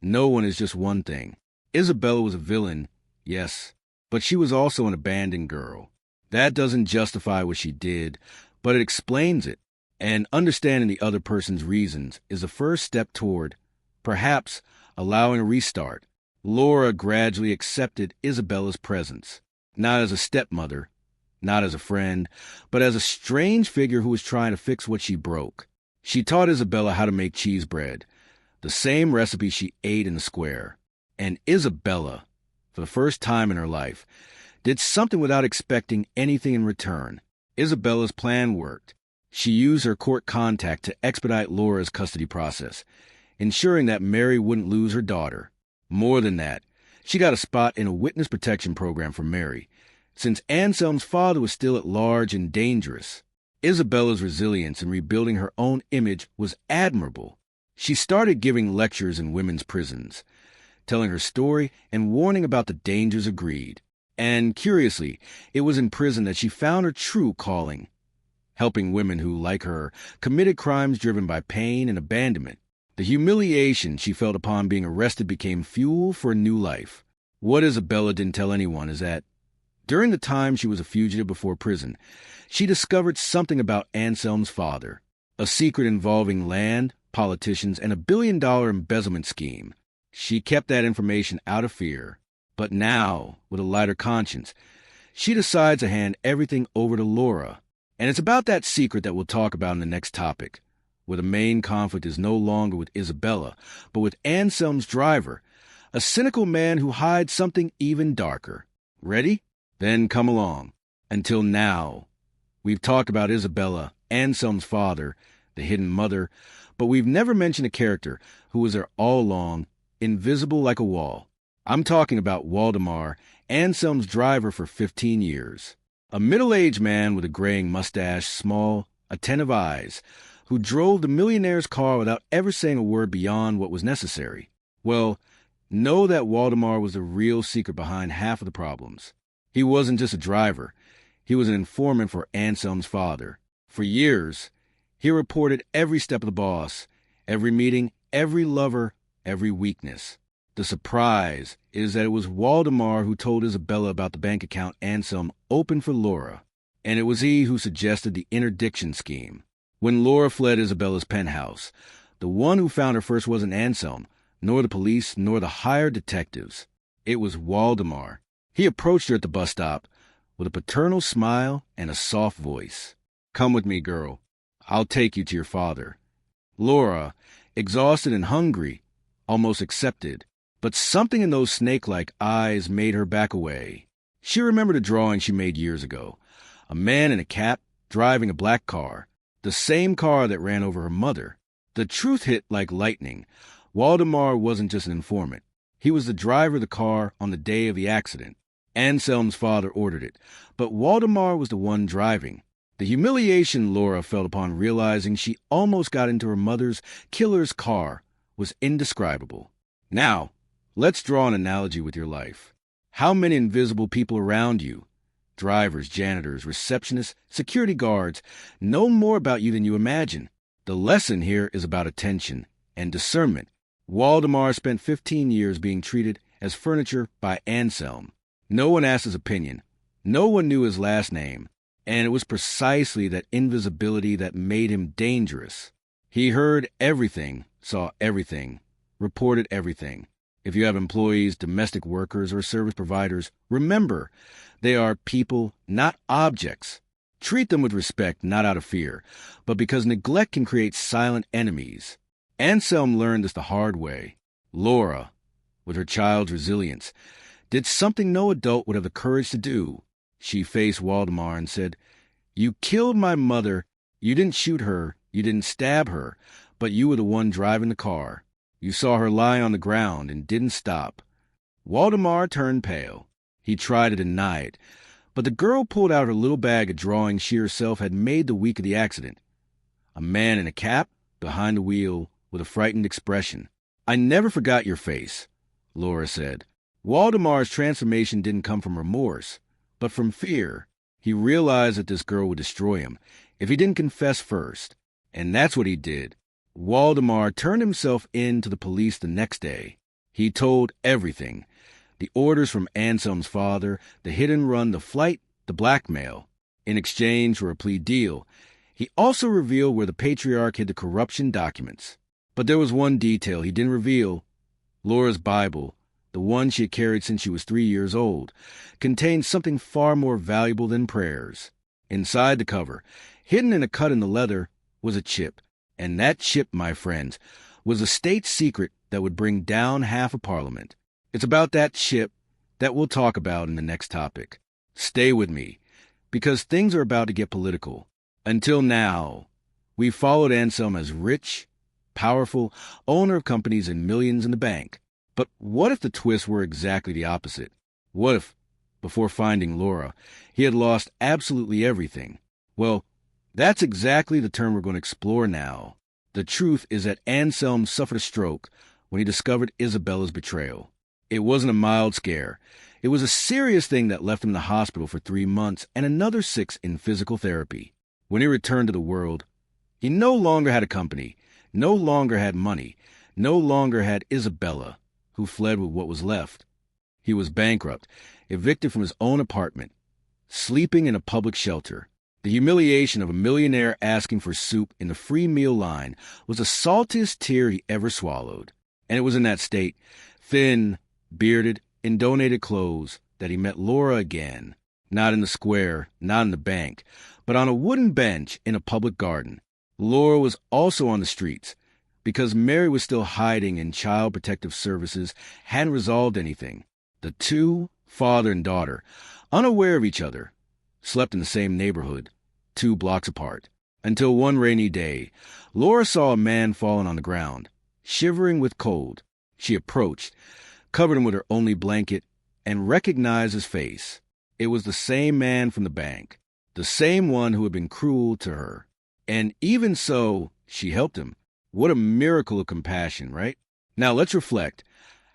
No one is just one thing. Isabella was a villain, yes, but she was also an abandoned girl. That doesn't justify what she did, but it explains it. And understanding the other person's reasons is the first step toward, perhaps, allowing a restart. Laura gradually accepted Isabella's presence, not as a stepmother, not as a friend, but as a strange figure who was trying to fix what she broke. She taught Isabella how to make cheese bread, the same recipe she ate in the square. And Isabella, for the first time in her life, did something without expecting anything in return. Isabella's plan worked. She used her court contact to expedite Laura's custody process, ensuring that Mary wouldn't lose her daughter. More than that, she got a spot in a witness protection program for Mary, since Anselm's father was still at large and dangerous. Isabella's resilience in rebuilding her own image was admirable. She started giving lectures in women's prisons, telling her story and warning about the dangers of greed. And curiously, it was in prison that she found her true calling, helping women who, like her, committed crimes driven by pain and abandonment. The humiliation she felt upon being arrested became fuel for a new life. What Isabella didn't tell anyone is that, during the time she was a fugitive before prison, she discovered something about Anselm's father, a secret involving land, politicians, and a billion-dollar embezzlement scheme. She kept that information out of fear. But now, with a lighter conscience, she decides to hand everything over to Laura. And it's about that secret that we'll talk about in the next topic, where the main conflict is no longer with Isabella, but with Anselm's driver, a cynical man who hides something even darker. Ready? Then come along. Until now, we've talked about Isabella, Anselm's father, the hidden mother, but we've never mentioned a character who was there all along, invisible like a wall. I'm talking about Waldemar, Anselm's driver for 15 years. A middle-aged man with a graying mustache, small, attentive eyes, who drove the Millionaire's car without ever saying a word beyond what was necessary. Well, know that Waldemar was the real secret behind half of the problems. He wasn't just a driver. He was an informant for Anselm's father. For years, he reported every step of the boss, every meeting, every lover, every weakness. The surprise is that it was Waldemar who told Isabella about the bank account Anselm opened for Laura, and it was he who suggested the interdiction scheme. When Laura fled Isabella's penthouse, the one who found her first wasn't Anselm, nor the police, nor the hired detectives. It was Waldemar. He approached her at the bus stop with a paternal smile and a soft voice. "Come with me, girl. I'll take you to your father." Laura, exhausted and hungry, almost accepted. But something in those snake-like eyes made her back away. She remembered a drawing she made years ago. A man in a cap driving a black car, the same car that ran over her mother. The truth hit like lightning. Waldemar wasn't just an informant. He was the driver of the car on the day of the accident. Anselm's father ordered it, but Waldemar was the one driving. The humiliation Laura felt upon realizing she almost got into her mother's killer's car was indescribable. Now, let's draw an analogy with your life. How many invisible people around you, drivers, janitors, receptionists, security guards, know more about you than you imagine? The lesson here is about attention and discernment. Waldemar spent 15 years being treated as furniture by Anselm. No one asked his opinion. No one knew his last name. And it was precisely that invisibility that made him dangerous. He heard everything, saw everything, reported everything. If you have employees, domestic workers, or service providers, remember, they are people, not objects. Treat them with respect, not out of fear, but because neglect can create silent enemies. Anselm learned this the hard way. Laura, with her child's resilience, did something no adult would have the courage to do. She faced Waldemar and said, "You killed my mother. You didn't shoot her. You didn't stab her. But you were the one driving the car. You saw her lie on the ground and didn't stop." Waldemar turned pale. He tried to deny it, but the girl pulled out her little bag of drawings she herself had made the week of the accident. A man in a cap, behind the wheel, with a frightened expression. "I never forgot your face," Laura said. Waldemar's transformation didn't come from remorse, but from fear. He realized that this girl would destroy him if he didn't confess first. And that's what he did. Waldemar turned himself in to the police the next day. He told everything. The orders from Anselm's father, the hit and run, the flight, the blackmail. In exchange for a plea deal, he also revealed where the patriarch hid the corruption documents. But there was one detail he didn't reveal. Laura's Bible, the one she had carried since she was 3 years old, contained something far more valuable than prayers. Inside the cover, hidden in a cut in the leather, was a chip. And that chip, my friends, was a state secret that would bring down half of Parliament. It's about that chip that we'll talk about in the next topic. Stay with me, because things are about to get political. Until now, we've followed Anselm as rich, powerful, owner of companies and millions in the bank. But what if the twist were exactly the opposite? What if, before finding Laura, he had lost absolutely everything? Well, that's exactly the term we're going to explore now. The truth is that Anselm suffered a stroke when he discovered Isabella's betrayal. It wasn't a mild scare. It was a serious thing that left him in the hospital for 3 months and another 6 in physical therapy. When he returned to the world, he no longer had a company, no longer had money, no longer had Isabella, who fled with what was left. He was bankrupt, evicted from his own apartment, sleeping in a public shelter. The humiliation of a millionaire asking for soup in the free meal line was the saltiest tear he ever swallowed. And it was in that state, thin, bearded, in donated clothes, that he met Laura again. Not in the square, not in the bank, but on a wooden bench in a public garden. Laura was also on the streets, because Mary was still hiding and Child Protective Services hadn't resolved anything. The two, father and daughter, unaware of each other, slept in the same neighborhood, 2 blocks apart, until one rainy day, Laura saw a man fallen on the ground, shivering with cold. She approached, covered him with her only blanket, and recognized his face. It was the same man from the bank, the same one who had been cruel to her. And even so, she helped him. What a miracle of compassion, right? Now let's reflect.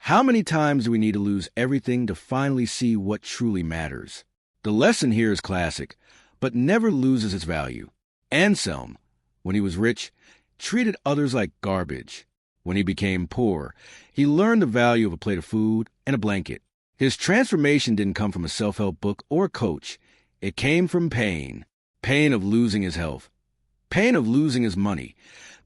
How many times do we need to lose everything to finally see what truly matters? The lesson here is classic, but never loses its value. Anselm, when he was rich, treated others like garbage. When he became poor, he learned the value of a plate of food and a blanket. His transformation didn't come from a self-help book or a coach. It came from pain. Pain of losing his health. Pain of losing his money.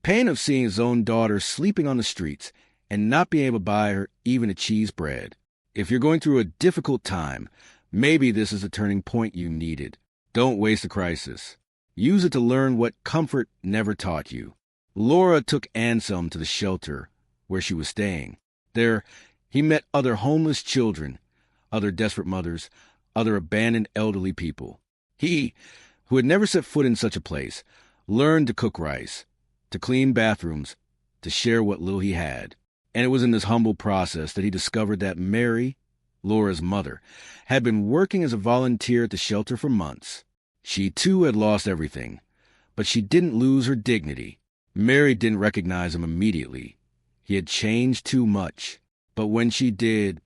Pain of seeing his own daughter sleeping on the streets and not being able to buy her even a cheese bread. If you're going through a difficult time, maybe this is the turning point you needed. Don't waste the crisis. Use it to learn what comfort never taught you. Laura took Anselm to the shelter where she was staying. There, he met other homeless children, other desperate mothers, other abandoned elderly people. He, who had never set foot in such a place, learned to cook rice, to clean bathrooms, to share what little he had. And it was in this humble process that he discovered that Mary, Laura's mother, had been working as a volunteer at the shelter for months. She too had lost everything, but she didn't lose her dignity. Mary didn't recognize him immediately. He had changed too much. But when she did,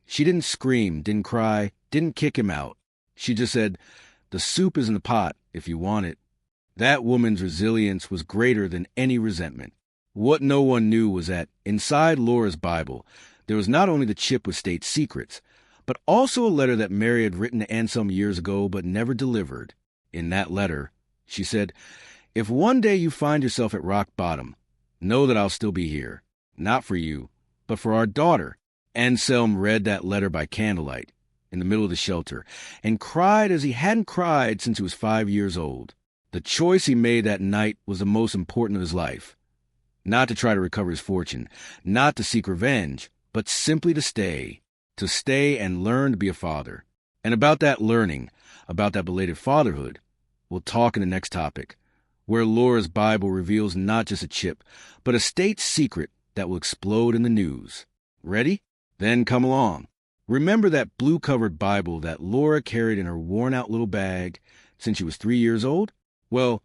she didn't scream, didn't cry, didn't kick him out. She just said, "The soup is in the pot if you want it." That woman's resilience was greater than any resentment. What no one knew was that inside Laura's Bible, there was not only the chip with state secrets, but also a letter that Mary had written to Anselm years ago but never delivered. In that letter, she said, "If one day you find yourself at rock bottom, know that I'll still be here. Not for you, but for our daughter." Anselm read that letter by candlelight in the middle of the shelter and cried as he hadn't cried since he was 5 years old. The choice he made that night was the most important of his life. Not to try to recover his fortune, not to seek revenge, but simply to stay and learn to be a father. And about that learning, about that belated fatherhood, we'll talk in the next topic, where Laura's Bible reveals not just a chip, but a state secret that will explode in the news. Ready? Then come along. Remember that blue-covered Bible that Laura carried in her worn-out little bag since she was 3 years old? Well,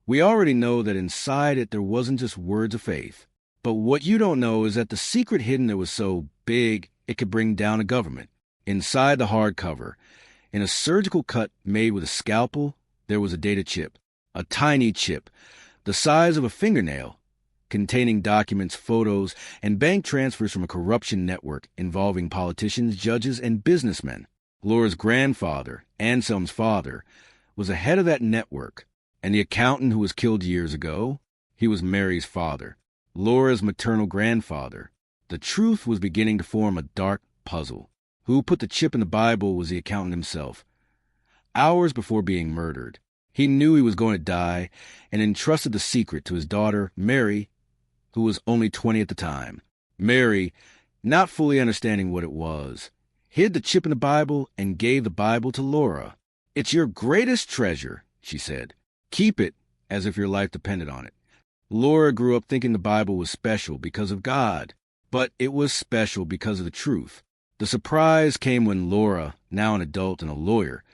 we already know that inside it there wasn't just words of faith. But what you don't know is that the secret hidden there was so big it could bring down a government. Inside the hardcover, in a surgical cut made with a scalpel, there was a data chip, a tiny chip, the size of a fingernail, containing documents, photos, and bank transfers from a corruption network involving politicians, judges, and businessmen. Laura's grandfather, Anselm's father, was the head of that network, and the accountant who was killed years ago, he was Mary's father, Laura's maternal grandfather. The truth was beginning to form a dark puzzle. Who put the chip in the Bible was the accountant himself. Hours before being murdered, he knew he was going to die and entrusted the secret to his daughter, Mary, who was only 20 at the time. Mary, not fully understanding what it was, hid the chip in the Bible and gave the Bible to Laura. "It's your greatest treasure," she said. "Keep it as if your life depended on it." Laura grew up thinking the Bible was special because of God, but it was special because of the truth. The surprise came when Laura, now an adult and a lawyer,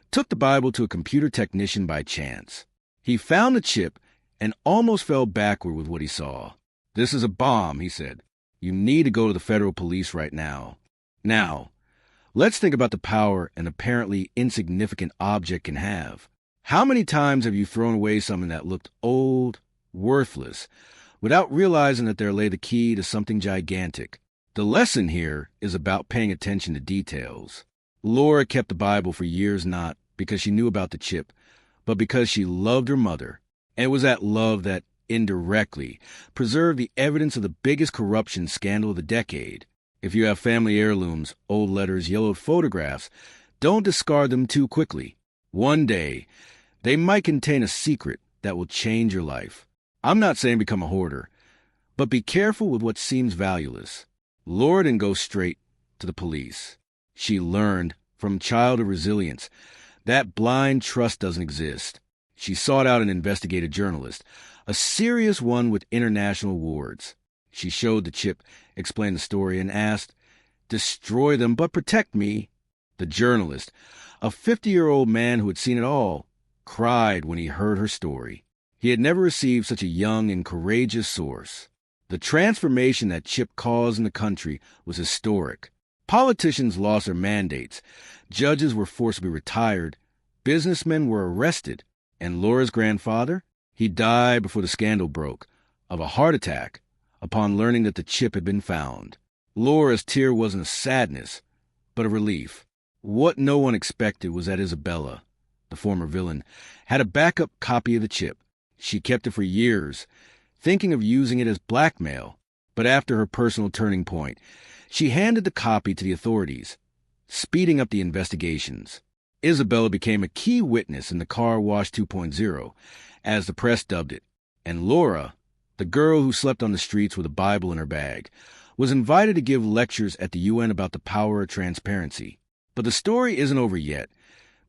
took the Bible to a computer technician by chance. He found the chip and almost fell backward with what he saw. "This is a bomb," he said. "You need to go to the federal police right now." Now, let's think about the power an apparently insignificant object can have. How many times have you thrown away something that looked old, worthless, without realizing that there lay the key to something gigantic? The lesson here is about paying attention to details. Laura kept the Bible for years not because she knew about the chip, but because she loved her mother. And it was that love that indirectly preserved the evidence of the biggest corruption scandal of the decade. If you have family heirlooms, old letters, yellowed photographs, don't discard them too quickly. One day, they might contain a secret that will change your life. I'm not saying become a hoarder, but be careful with what seems valueless. Laura didn't go straight to the police. She learned from childhood resilience that blind trust doesn't exist. She sought out an investigative journalist, a serious one with international awards. She showed the chip, explained the story, and asked, "Destroy them, but protect me." The journalist, a 50-year-old man who had seen it all, cried when he heard her story. He had never received such a young and courageous source. The transformation that chip caused in the country was historic. Politicians lost their mandates, judges were forcibly retired, businessmen were arrested, and Laura's grandfather? He died before the scandal broke, of a heart attack, upon learning that the chip had been found. Laura's tear wasn't a sadness, but a relief. What no one expected was that Isabella, the former villain, had a backup copy of the chip. She kept it for years, thinking of using it as blackmail. But after her personal turning point, she handed the copy to the authorities, speeding up the investigations. Isabella became a key witness in the Car Wash 2.0, as the press dubbed it, and Laura, the girl who slept on the streets with a Bible in her bag, was invited to give lectures at the UN about the power of transparency. But the story isn't over yet,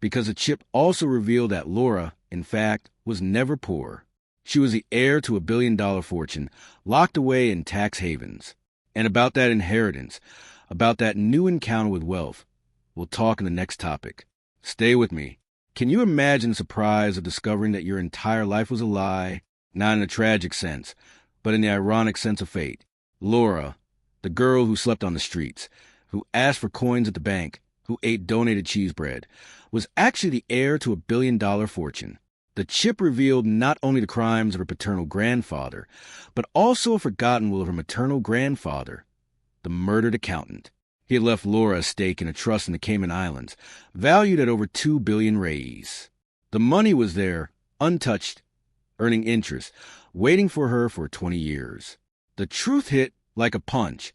because the chip also revealed that Laura, in fact, was never poor. She was the heir to a billion-dollar fortune, locked away in tax havens. And about that inheritance, about that new encounter with wealth, we'll talk in the next topic. Stay with me. Can you imagine the surprise of discovering that your entire life was a lie? Not in a tragic sense, but in the ironic sense of fate. Laura, the girl who slept on the streets, who asked for coins at the bank, who ate donated cheese bread, was actually the heir to a billion-dollar fortune. The chip revealed not only the crimes of her paternal grandfather, but also a forgotten will of her maternal grandfather, the murdered accountant. He had left Laura a stake in a trust in the Cayman Islands, valued at over 2 billion reis. The money was there, untouched, earning interest, waiting for her for 20 years. The truth hit like a punch.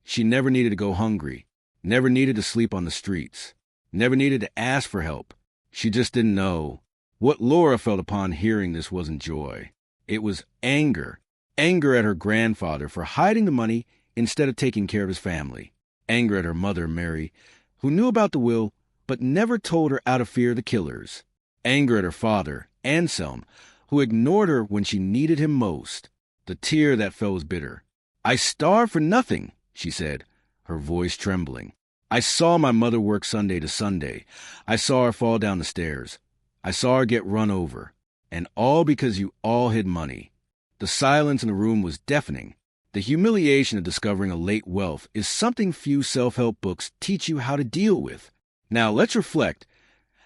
She never needed to go hungry, never needed to sleep on the streets, never needed to ask for help. She just didn't know. What Laura felt upon hearing this wasn't joy. It was anger. Anger at her grandfather for hiding the money instead of taking care of his family. Anger at her mother, Mary, who knew about the will but never told her out of fear of the killers. Anger at her father, Anselm, who ignored her when she needed him most. The tear that fell was bitter. "I starved for nothing," she said, her voice trembling. "I saw my mother work Sunday to Sunday. I saw her fall down the stairs. I saw her get run over. And all because you all hid money." The silence in the room was deafening. The humiliation of discovering a late wealth is something few self-help books teach you how to deal with. Now, let's reflect.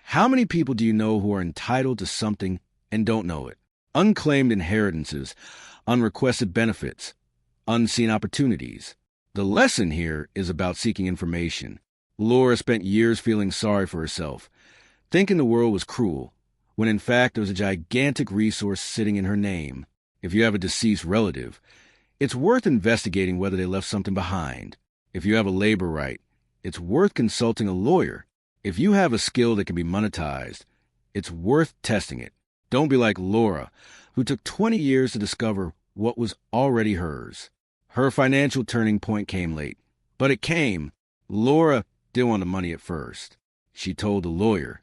How many people do you know who are entitled to something and don't know it? Unclaimed inheritances, unrequested benefits, unseen opportunities. The lesson here is about seeking information. Laura spent years feeling sorry for herself, thinking the world was cruel, when in fact there was a gigantic resource sitting in her name. If you have a deceased relative, it's worth investigating whether they left something behind. If you have a labor right, it's worth consulting a lawyer. If you have a skill that can be monetized, it's worth testing it. Don't be like Laura, who took 20 years to discover what was already hers. Her financial turning point came late, but it came. Laura didn't want the money at first. She told the lawyer,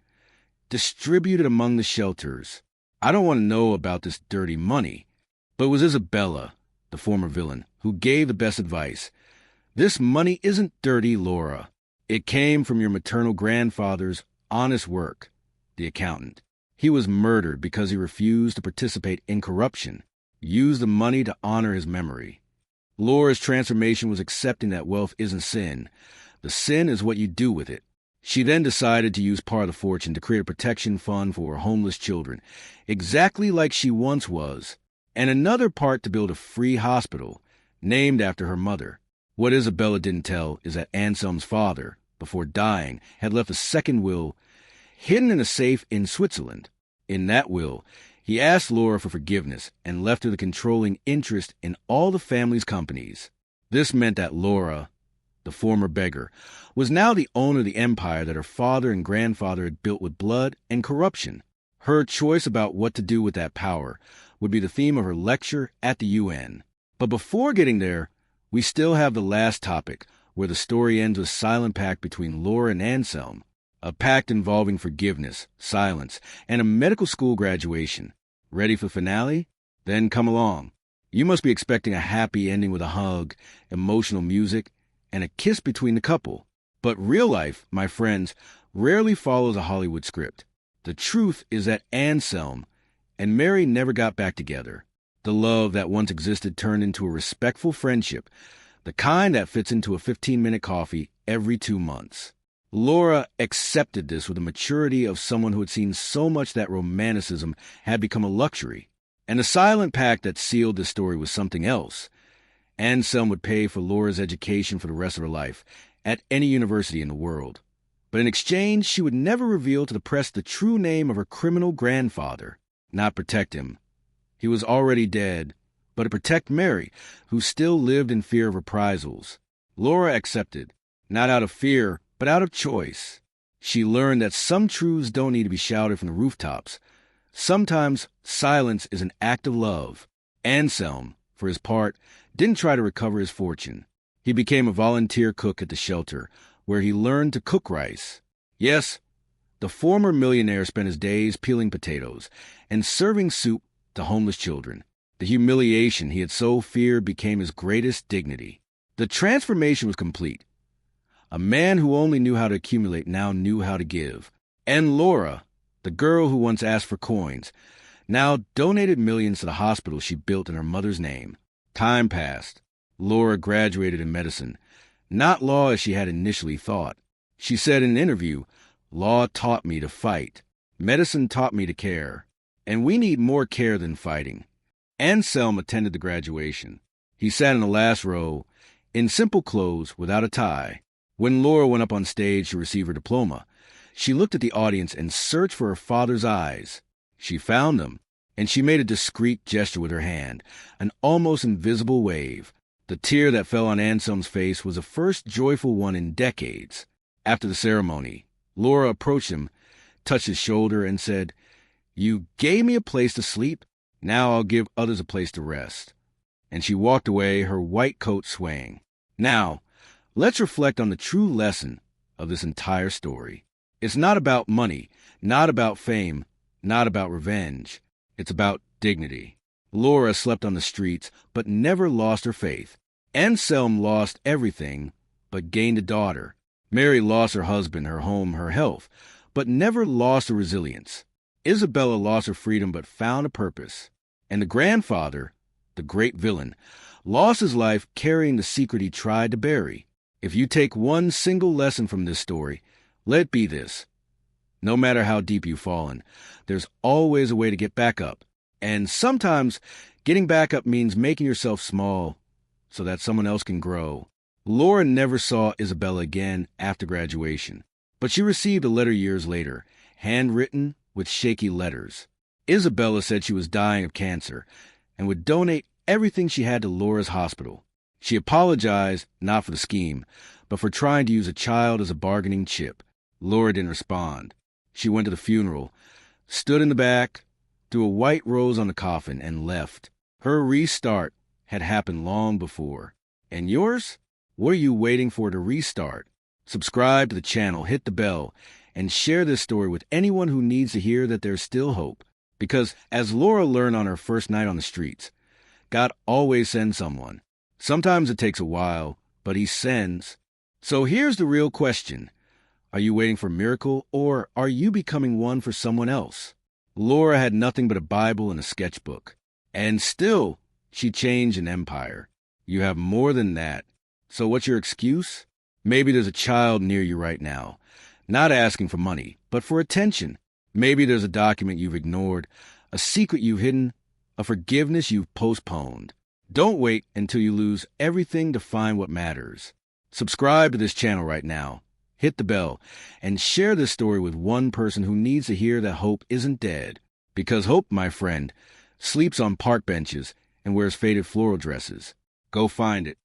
"Distribute it among the shelters. I don't want to know about this dirty money." But it was Isabella, the former villain, who gave the best advice. "This money isn't dirty, Laura. It came from your maternal grandfather's honest work," the accountant. He was murdered because he refused to participate in corruption, used the money to honor his memory. Laura's transformation was accepting that wealth isn't sin. The sin is what you do with it. She then decided to use part of the fortune to create a protection fund for her homeless children, exactly like she once was, and another part to build a free hospital named after her mother. What Isabella didn't tell is that Anselm's father, before dying, had left a second will hidden in a safe in Switzerland. In that will, he asked Laura for forgiveness and left her the controlling interest in all the family's companies. This meant that Laura, the former beggar, was now the owner of the empire that her father and grandfather had built with blood and corruption. Her choice about what to do with that power would be the theme of her lecture at the UN. But before getting there, we still have the last topic, where the story ends with a silent pact between Laura and Anselm, a pact involving forgiveness, silence, and a medical school graduation. Ready for the finale? Then come along. You must be expecting a happy ending with a hug, emotional music, and a kiss between the couple. But real life, my friends, rarely follows a Hollywood script. The truth is that Anselm and Mary never got back together. The love that once existed turned into a respectful friendship, the kind that fits into a 15-minute coffee every 2 months. Laura accepted this with the maturity of someone who had seen so much that romanticism had become a luxury. And the silent pact that sealed this story was something else. Anselm would pay for Laura's education for the rest of her life, at any university in the world. But in exchange, she would never reveal to the press the true name of her criminal grandfather. Not protect him. He was already dead, but to protect Mary, who still lived in fear of reprisals. Laura accepted, not out of fear, but out of choice. She learned that some truths don't need to be shouted from the rooftops. Sometimes silence is an act of love. Anselm, for his part, didn't try to recover his fortune. He became a volunteer cook at the shelter, where he learned to cook rice. Yes, the former millionaire spent his days peeling potatoes and serving soup to homeless children. The humiliation he had so feared became his greatest dignity. The transformation was complete. A man who only knew how to accumulate now knew how to give. And Laura, the girl who once asked for coins, now donated millions to the hospital she built in her mother's name. Time passed. Laura graduated in medicine, not law as she had initially thought. She said in an interview, "Law taught me to fight. Medicine taught me to care. And we need more care than fighting." Anselm attended the graduation. He sat in the last row, in simple clothes, without a tie. When Laura went up on stage to receive her diploma, She looked at the audience and searched for her father's eyes. She found them, and she made a discreet gesture with her hand, an almost invisible wave. The tear that fell on Anselm's face was the first joyful one in decades. After the ceremony, Laura approached him, touched his shoulder, and said, "You gave me a place to sleep. Now I'll give others a place to rest." And she walked away, her white coat swaying. Now, let's reflect on the true lesson of this entire story. It's not about money, not about fame, not about revenge. It's about dignity. Laura slept on the streets, but never lost her faith. Anselm lost everything, but gained a daughter. Mary lost her husband, her home, her health, but never lost her resilience. Isabella lost her freedom, but found a purpose. And the grandfather, the great villain, lost his life carrying the secret he tried to bury. If you take one single lesson from this story, let it be this. No matter how deep you've fallen, there's always a way to get back up. And sometimes getting back up means making yourself small so that someone else can grow. Laura never saw Isabella again after graduation, but she received a letter years later, handwritten with shaky letters. Isabella said she was dying of cancer and would donate everything she had to Laura's hospital. She apologized not for the scheme, but for trying to use a child as a bargaining chip. Laura didn't respond. She went to the funeral, stood in the back, threw a white rose on the coffin, and left. Her restart had happened long before. And yours? What are you waiting for to restart? Subscribe to the channel, hit the bell, and share this story with anyone who needs to hear that there's still hope. Because as Laura learned on her first night on the streets, God always sends someone. Sometimes it takes a while, but he sends. So here's the real question. Are you waiting for a miracle, or are you becoming one for someone else? Laura had nothing but a Bible and a sketchbook. And still, she changed an empire. You have more than that. So what's your excuse? Maybe there's a child near you right now, not asking for money, but for attention. Maybe there's a document you've ignored, a secret you've hidden, a forgiveness you've postponed. Don't wait until you lose everything to find what matters. Subscribe to this channel right now, hit the bell, and share this story with one person who needs to hear that hope isn't dead. Because hope, my friend, sleeps on park benches and wears faded floral dresses. Go find it.